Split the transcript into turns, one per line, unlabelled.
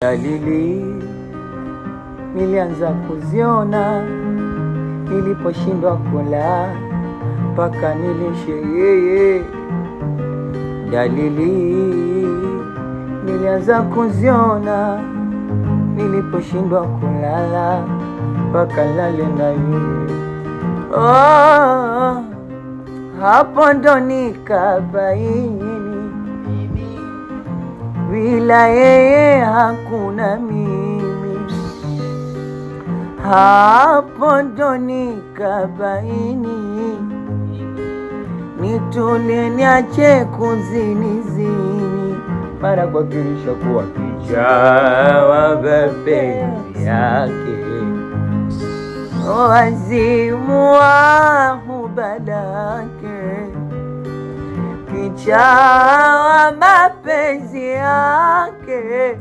Dalili nilianza kuziona niliposhindwa kula mpaka nilishe yeye. Dalili nilianza kuziona niliposhindwa kulala mpaka lale na yeye. Oh, hapo ndo nikabaini bila yeye hakuna mimi. Hapo ndo nikabaini nitulie niache kuzinizini, mara kwa kirisha kuwa kichawa mapenzi yake, wazimu wa huba lake, kichawa mapenzi yake.